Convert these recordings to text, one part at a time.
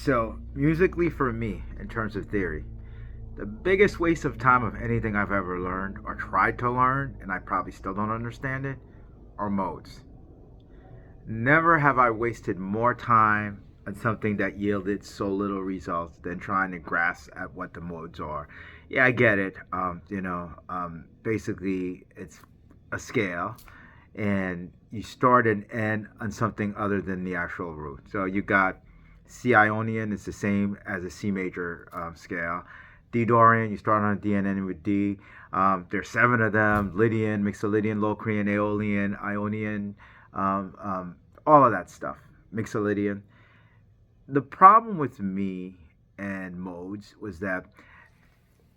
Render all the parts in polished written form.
So, musically for me, in terms of theory, the biggest waste of time of anything I've ever learned or tried to learn, and I probably still don't understand it, are modes. Never have I wasted more time on something that yielded so little results than trying to grasp at what the modes are. Yeah, I get it. Basically, it's a scale, and you start and end on something other than the actual root. So you got C Ionian is the same as a C major scale. D Dorian, you start on a D and end with D. There's seven of them: Lydian, Mixolydian, Locrian, Aeolian, Ionian, um, um, all of that stuff. Mixolydian. The problem with me and modes was that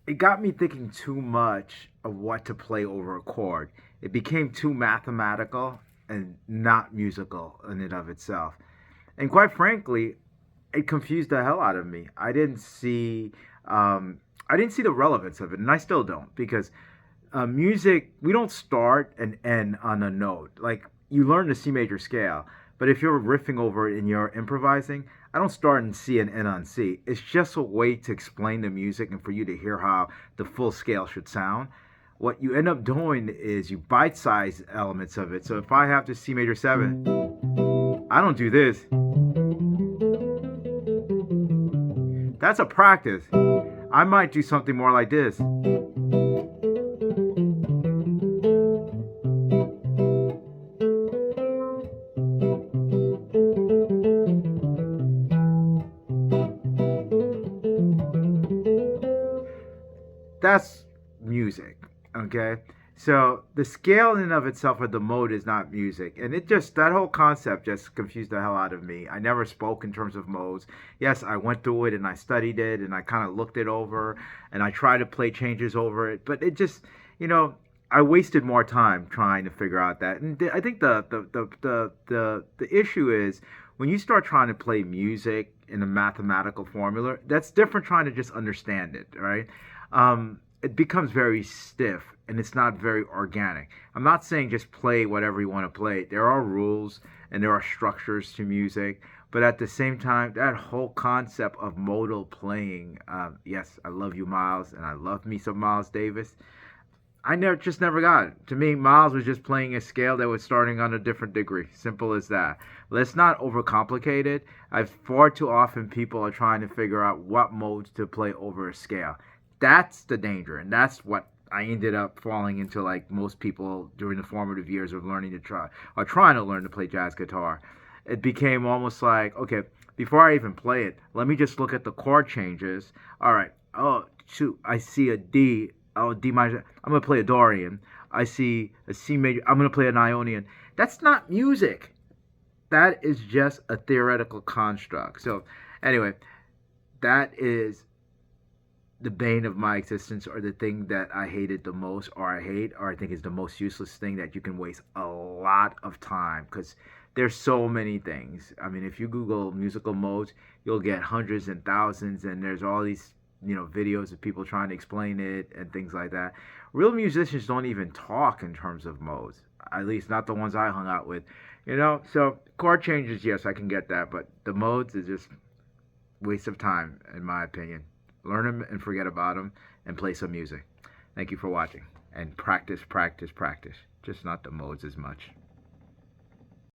it got me thinking too much of what to play over a chord. It became too mathematical and not musical in and of itself. And quite frankly, it confused the hell out of me. I didn't see the relevance of it, and I still don't, because music, we don't start and end on a note. Like, you learn the C major scale, but if you're riffing over it and you're improvising, I don't start in C and end on C. It's just a way to explain the music and for you to hear how the full scale should sound. What you end up doing is you bite size elements of it. So if I have the C major 7, I don't do this. That's a practice. I might do something more like this. That's music, okay? So the scale in and of itself or the mode is not music. And it just, that whole concept just confused the hell out of me. I never spoke in terms of modes. Yes, I went through it and I studied it and I kind of looked it over and I tried to play changes over it. But it just, you know, I wasted more time trying to figure out that. And I think the issue is when you start trying to play music in a mathematical formula, that's different trying to just understand it, right? It becomes very stiff and it's not very organic. I'm not saying just play whatever you want to play. There are rules and there are structures to music, but at the same time, that whole concept of modal playing, yes, I love you, Miles, and I love me some Miles Davis. I never got it. To me, Miles was just playing a scale that was starting on a different degree. Simple as that. Let's not overcomplicate it. I've far too often people are trying to figure out what modes to play over a scale. That's the danger, and that's what I ended up falling into, like most people during the formative years of learning to try or trying to learn to play jazz guitar. It became almost like, okay, before I even play it, let me just look at the chord changes. All right, oh shoot, I see a D. Oh, D minor. I'm gonna play a Dorian. I see a C major. I'm gonna play an Ionian. That's not music. That is just a theoretical construct. So, anyway, that is the bane of my existence, or the thing that I hated the most, or I hate, or I think is the most useless thing that you can waste a lot of time, because there's so many things. I mean, if you Google musical modes, you'll get hundreds and thousands, and there's all these videos of people trying to explain it and things like that. Real musicians don't even talk in terms of modes, at least not the ones I hung out with. So chord changes, yes, I can get that, but the modes is just waste of time in my opinion. Learn them and forget about them and play some music. Thank you for watching. And practice, practice, practice. Just not the modes as much.